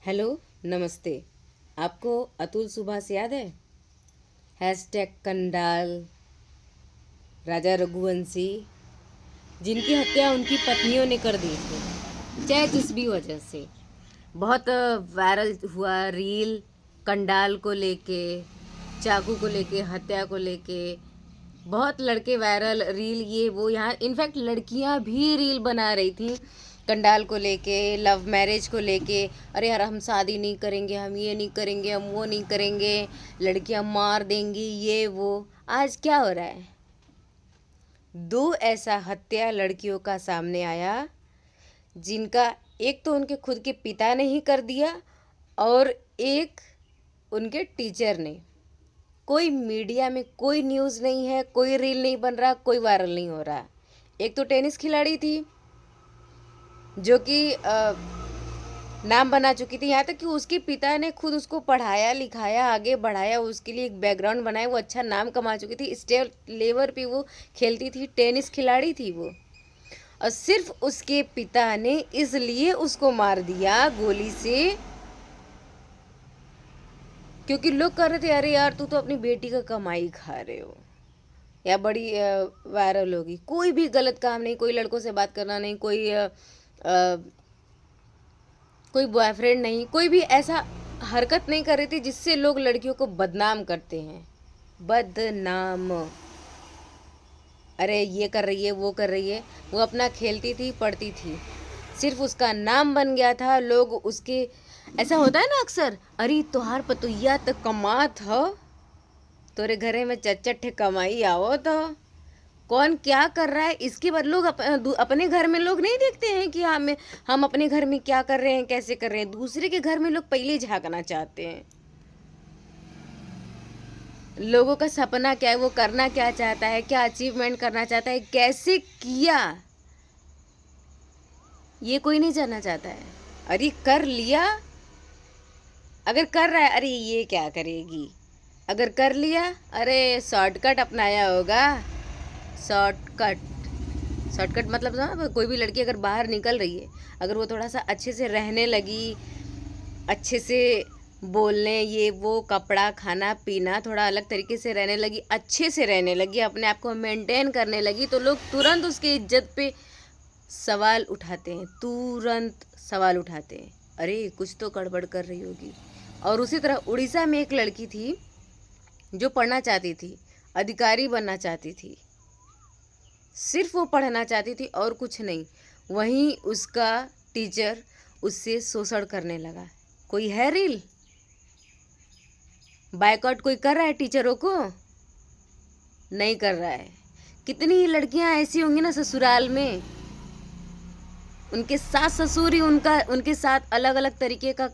Hello, नमस्ते। आपको अतुल सुभाष याद है? हैशटैग कंडाल, राजा रघुवंशी, जिनकी हत्या उनकी पत्नियों ने कर दी थी, चाहे जिस भी वजह से। बहुत वायरल हुआ रील, कंडाल को लेके, चाकू को लेके, हत्या को लेके। बहुत लड़के वायरल रील, ये वो, यहाँ इनफैक्ट लड़कियां भी रील बना रही थी कंडाल को लेके, लव मैरिज को लेके। अरे यार, हम शादी नहीं करेंगे, हम ये नहीं करेंगे, हम वो नहीं करेंगे, लड़कियां मार देंगी, ये वो। आज क्या हो रहा है? दो ऐसा हत्या लड़कियों का सामने आया, जिनका एक तो उनके खुद के पिता ने ही कर दिया, और एक उनके टीचर ने। कोई मीडिया में कोई न्यूज़ नहीं है, कोई रील नहीं बन रहा, कोई वायरल नहीं हो रहा। एक तो टेनिस खिलाड़ी थी, जो कि नाम बना चुकी थी, यहाँ तक कि उसके पिता ने खुद उसको पढ़ाया लिखाया, आगे बढ़ाया, उसके लिए एक बैकग्राउंड बनाया, वो अच्छा नाम कमा चुकी थी, स्टेट लेवल पे वो खेलती थी, टेनिस खिलाड़ी थी वो। और सिर्फ उसके पिता ने इसलिए उसको मार दिया गोली से, क्योंकि लोग कह रहे थे अरे यार, तू तो अपनी बेटी का कमाई खा रहे हो, या बड़ी वायरल होगी। कोई भी गलत काम नहीं, कोई लड़कों से बात करना नहीं, कोई बॉयफ्रेंड नहीं, कोई भी ऐसा हरकत नहीं कर रही थी जिससे लोग लड़कियों को बदनाम करते हैं। बदनाम। अरे ये कर रही है, वो कर रही है, वो अपना खेलती थी, पढ़ती थी, सिर्फ उसका नाम बन गया था। लोग उसके, ऐसा होता है ना अक्सर, अरे तोहार पतुइया तो कमात हो, तोरे घरे में चच्चट कमाई आओ तो। कौन क्या कर रहा है इसके बाद लोग अपने घर में लोग नहीं देखते हैं कि हम अपने घर में क्या कर रहे हैं, कैसे कर रहे हैं। दूसरे के घर में लोग पहले झांकना चाहते हैं। लोगों का सपना क्या है, वो करना क्या चाहता है, क्या अचीवमेंट करना चाहता है, कैसे किया, ये कोई नहीं जानना चाहता है। अरे कर लिया, अगर कर रहा है, अरे ये क्या करेगी, अगर कर लिया, अरे शॉर्टकट अपनाया होगा। शॉर्टकट, शॉर्टकट मतलब ना, कोई भी लड़की अगर बाहर निकल रही है, अगर वो थोड़ा सा अच्छे से रहने लगी, अच्छे से बोलने, ये वो, कपड़ा खाना पीना थोड़ा अलग तरीके से रहने लगी, अच्छे से रहने लगी, अपने आप को मेंटेन करने लगी, तो लोग तुरंत उसकी इज्जत पे सवाल उठाते हैं, तुरंत सवाल उठाते हैं, अरे कुछ तो गड़बड़ कर रही होगी। और उसी तरह उड़ीसा में एक लड़की थी जो पढ़ना चाहती थी, अधिकारी बनना चाहती थी, सिर्फ वो पढ़ना चाहती थी और कुछ नहीं। वहीं उसका टीचर उससे शोषण करने लगा। कोई है रील? बायकॉट कोई कर रहा है टीचरों को? नहीं कर रहा है। कितनी ही लड़कियां ऐसी होंगी ना ससुराल में, उनके सास ससुर ही उनके साथ अलग अलग तरीके का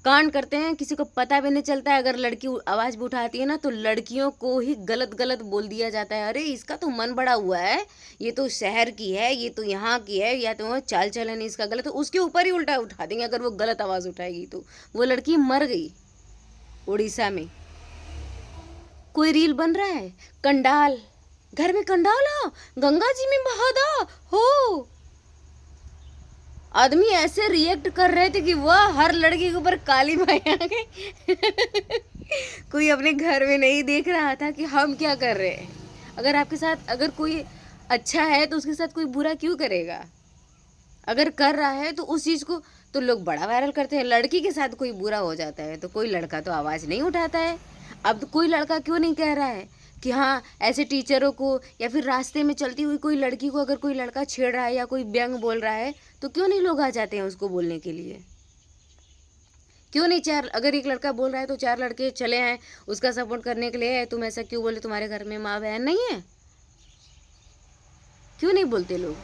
कांड करते हैं, किसी को पता भी नहीं चलता है। अगर लड़की आवाज़ भी उठाती है ना, तो लड़कियों को ही गलत गलत बोल दिया जाता है, अरे इसका तो मन बड़ा हुआ है, ये तो शहर की है, ये तो यहाँ की है, या तो चाल चलन इसका गलत, तो उसके ऊपर ही उल्टा उठा देंगे। अगर वो गलत आवाज़ उठाएगी तो वो लड़की मर गई। उड़ीसा में कोई रील बन रहा है, कंडाल, घर में कंडाल हो, गंगा जी में बहा दो हो। आदमी ऐसे रिएक्ट कर रहे थे कि वाह, हर लड़की के ऊपर काली माई आ गई। कोई अपने घर में नहीं देख रहा था कि हम क्या कर रहे हैं। अगर आपके साथ अगर कोई अच्छा है तो उसके साथ कोई बुरा क्यों करेगा? अगर कर रहा है तो उस चीज़ को तो लोग बड़ा वायरल करते हैं। लड़की के साथ कोई बुरा हो जाता है तो कोई लड़का तो आवाज़ नहीं उठाता है। अब तो कोई लड़का क्यों नहीं कह रहा है कि हाँ, ऐसे टीचरों को या फिर रास्ते में चलती हुई कोई लड़की को अगर कोई लड़का छेड़ रहा है या कोई व्यंग बोल रहा है, तो क्यों नहीं लोग आ जाते हैं उसको बोलने के लिए? क्यों नहीं? चार, अगर एक लड़का बोल रहा है तो चार लड़के चले हैं उसका सपोर्ट करने के लिए। तुम ऐसा क्यों बोले, तुम्हारे घर में माँ बहन नहीं है? क्यों नहीं बोलते लोग?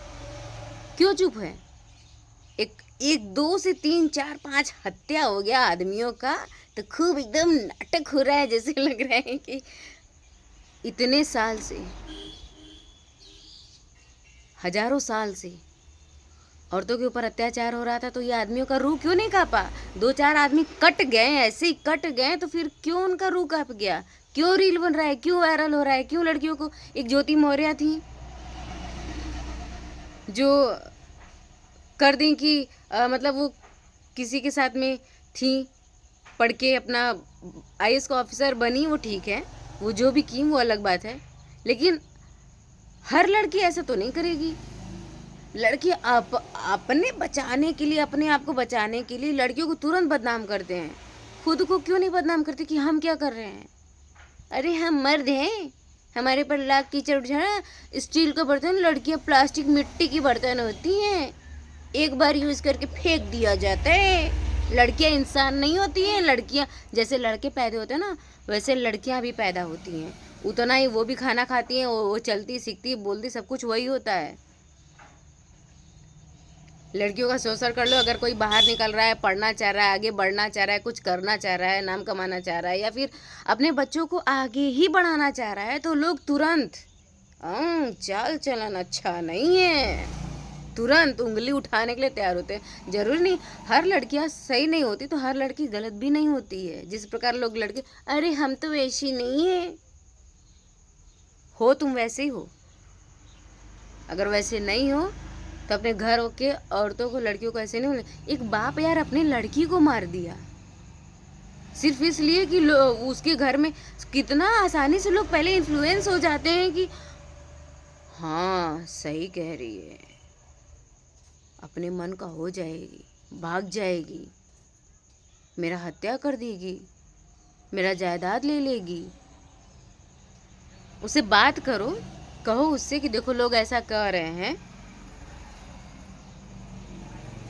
क्यों चुप है? एक एक दो से तीन चार पांच हत्या हो गया आदमियों का, तो खूब एकदम नाटक हो रहा है, जैसे लग रहा है कि इतने साल से, हजारों साल से औरतों के ऊपर अत्याचार हो रहा था, तो ये आदमियों का रूह क्यों नहीं कांपा? दो चार आदमी कट गए, ऐसे ही कट गए, तो फिर क्यों उनका रूह कांप गया? क्यों रील बन रहा है, क्यों वायरल हो रहा है, क्यों लड़कियों को? एक ज्योति मौर्य थी जो कर दी कि मतलब वो किसी के साथ में थी, पढ़ के अपना आईएएस का ऑफिसर बनी, वो ठीक है, वो जो भी की वो अलग बात है, लेकिन हर लड़की ऐसा तो नहीं करेगी। लड़की अपने बचाने के लिए, अपने आप को बचाने के लिए लड़कियों को तुरंत बदनाम करते हैं। खुद को क्यों नहीं बदनाम करते कि हम क्या कर रहे हैं? अरे हम मर्द हैं, हमारे पर लाख कीचड़ उठा। स्टील का बर्तन, लड़कियां प्लास्टिक मिट्टी की बर्तन होती हैं, एक बार यूज करके फेंक दिया जाता है। लड़कियां इंसान नहीं होती हैं। लड़कियां जैसे लड़के पैदा होते हैं ना, वैसे लड़कियां भी पैदा होती हैं। उतना ही वो भी खाना खाती हैं, वो चलती सीखती बोलती सब कुछ वही होता है। लड़कियों का शोषण कर लो। अगर कोई बाहर निकल रहा है, पढ़ना चाह रहा है, आगे बढ़ना चाह रहा है, कुछ करना चाह रहा है, नाम कमाना चाह रहा है, या फिर अपने बच्चों को आगे ही बढ़ाना चाह रहा है, तो लोग तुरंत चाल चलन अच्छा नहीं है, तुरंत उंगली उठाने के लिए तैयार होते हैं। जरूरी नहीं हर लड़कियां सही नहीं होती, तो हर लड़की गलत भी नहीं होती है। जिस प्रकार लोग लड़के, अरे हम तो वैसी नहीं है, हो तुम वैसे ही हो। अगर वैसे नहीं हो तो अपने घर के औरतों को, लड़कियों को ऐसे नहीं होने। एक बाप यार अपने लड़की को मार दिया सिर्फ इसलिए कि उसके घर में, कितना आसानी से लोग पहले इन्फ्लुएंस हो जाते हैं कि हाँ सही कह रही है, अपने मन का हो जाएगी, भाग जाएगी, मेरा हत्या कर देगी, मेरा जायदाद ले लेगी। उससे बात करो, कहो उससे कि देखो लोग ऐसा कर रहे हैं।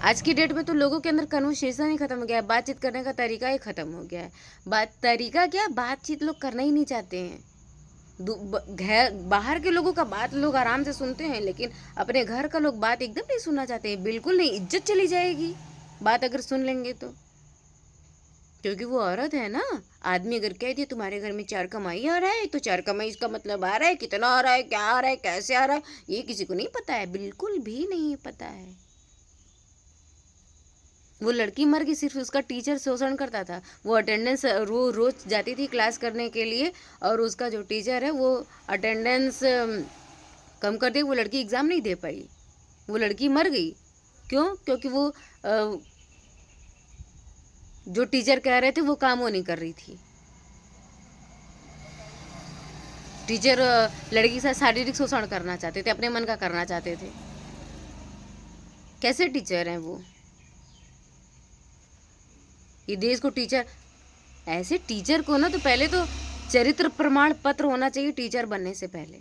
आज की डेट में तो लोगों के अंदर कन्वर्सेशन ही खत्म हो गया है, बातचीत करने का तरीका ही खत्म हो गया है। तरीका क्या, बातचीत लोग करना ही नहीं चाहते हैं। बाहर के लोगों का बात लोग आराम से सुनते हैं, लेकिन अपने घर का लोग बात एकदम नहीं सुनना चाहते हैं, बिल्कुल नहीं। इज्जत चली जाएगी बात अगर सुन लेंगे तो, क्योंकि वो औरत है ना। आदमी अगर कह दिया तुम्हारे घर में 4 कमाई आ रहा है, तो 4 कमाई इसका मतलब आ रहा है, कितना आ रहा है, क्या आ रहा है, कैसे आ रहा है, ये किसी को नहीं पता है, बिल्कुल भी नहीं पता है। वो लड़की मर गई, सिर्फ उसका टीचर शोषण करता था। वो अटेंडेंस रोज जाती थी क्लास करने के लिए, और उसका जो टीचर है वो अटेंडेंस कम कर दी, वो लड़की एग्ज़ाम नहीं दे पाई, वो लड़की मर गई। क्यों? क्योंकि वो जो टीचर कह रहे थे वो काम वो नहीं कर रही थी। टीचर लड़की के साथ शारीरिक शोषण करना चाहते थे, अपने मन का करना चाहते थे। कैसे टीचर हैं वो? ये देश को टीचर, ऐसे टीचर को ना तो पहले तो चरित्र प्रमाण पत्र होना चाहिए टीचर बनने से पहले।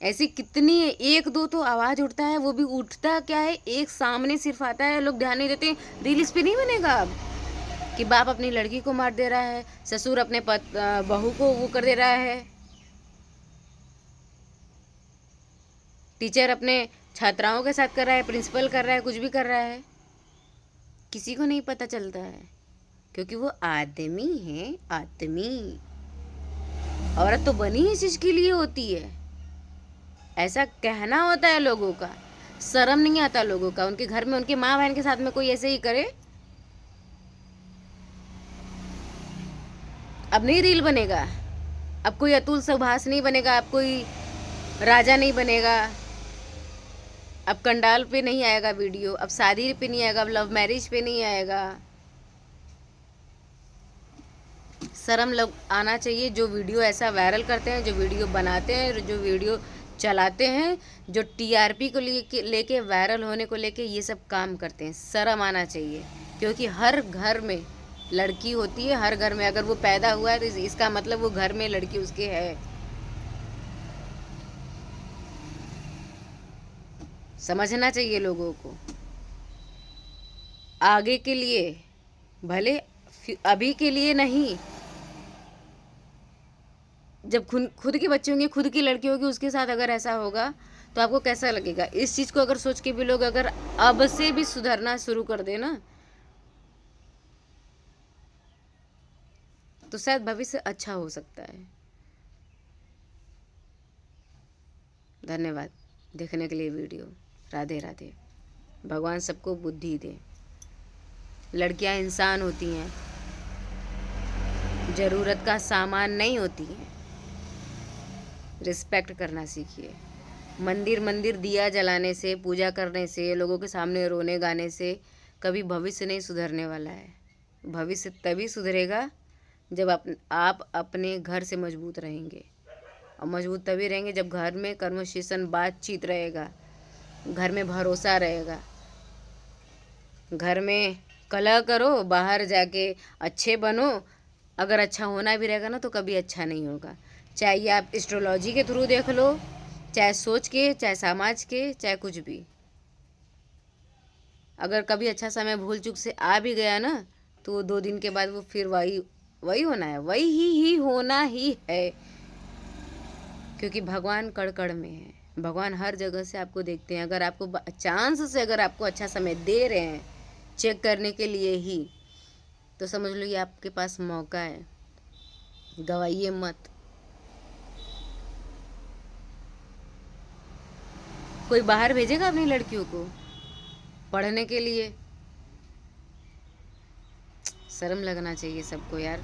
ऐसी कितनी है, 1-2 तो आवाज उठता है, वो भी उठता क्या है, एक सामने सिर्फ आता है, लोग ध्यान नहीं देते। रील इस पे नहीं बनेगा अब कि बाप अपनी लड़की को मार दे रहा है, ससुर अपने बहू को वो कर दे रहा है, टीचर अपने छात्राओं के साथ कर रहा है, प्रिंसिपल कर रहा है, कुछ भी कर रहा है, किसी को नहीं पता चलता है, क्योंकि वो आदमी है। आदमी, औरत तो बनी इस चीज के लिए होती है, ऐसा कहना होता है लोगों का। शर्म नहीं आता लोगों का, उनके घर में उनके माँ बहन के साथ में कोई ऐसे ही करे। अब नहीं रील बनेगा, अब कोई अतुल सुभाष नहीं बनेगा, अब कोई राजा नहीं बनेगा, अब कंडाल पे नहीं आएगा वीडियो, अब शादी पे नहीं आएगा, अब लव मैरिज पे नहीं आएगा। शर्म लोग आना चाहिए जो वीडियो ऐसा वायरल करते हैं, जो वीडियो बनाते हैं, जो वीडियो चलाते हैं, जो टीआरपी को लेके वायरल होने को लेके ये सब काम करते हैं। शर्म आना चाहिए, क्योंकि हर घर में लड़की होती है, हर घर में अगर वो पैदा हुआ है तो इसका मतलब वो घर में लड़की उसके है। समझना चाहिए लोगों को, आगे के लिए, भले अभी के लिए नहीं। जब खुद के बच्चे होंगे, खुद की लड़की होगी, उसके साथ अगर ऐसा होगा तो आपको कैसा लगेगा? इस चीज़ को अगर सोच के भी लोग अगर अब से भी सुधरना शुरू कर देना, तो शायद भविष्य अच्छा हो सकता है। धन्यवाद देखने के लिए वीडियो। राधे राधे। भगवान सबको बुद्धि दे। लड़कियां इंसान होती हैं, ज़रूरत का सामान नहीं होती हैं। रिस्पेक्ट करना सीखिए। मंदिर मंदिर दिया जलाने से, पूजा करने से, लोगों के सामने रोने गाने से कभी भविष्य नहीं सुधरने वाला है। भविष्य तभी सुधरेगा जब आप अपने घर से मजबूत रहेंगे, और मजबूत तभी रहेंगे जब घर में कन्वर्सेशन, बातचीत रहेगा, घर में भरोसा रहेगा। घर में कलह करो, बाहर जाके अच्छे बनो। अगर अच्छा होना भी रहेगा ना तो कभी अच्छा नहीं होगा। चाहे ये आप एस्ट्रोलॉजी के थ्रू देख लो, चाहे सोच के, चाहे समाज के, चाहे कुछ भी। अगर कभी अच्छा समय भूल चूक से आ भी गया ना तो 2 दिन के बाद वो फिर वही वही होना है, वही ही होना ही है। क्योंकि भगवान कड़ कड़ में है, भगवान हर जगह से आपको देखते हैं। अगर आपको चांस से, अगर आपको अच्छा समय दे रहे हैं चेक करने के लिए ही, तो समझ लो ये आपके पास मौका है, गवाइए मत। कोई बाहर भेजेगा अपनी लड़कियों को पढ़ने के लिए? शर्म लगना चाहिए सबको यार।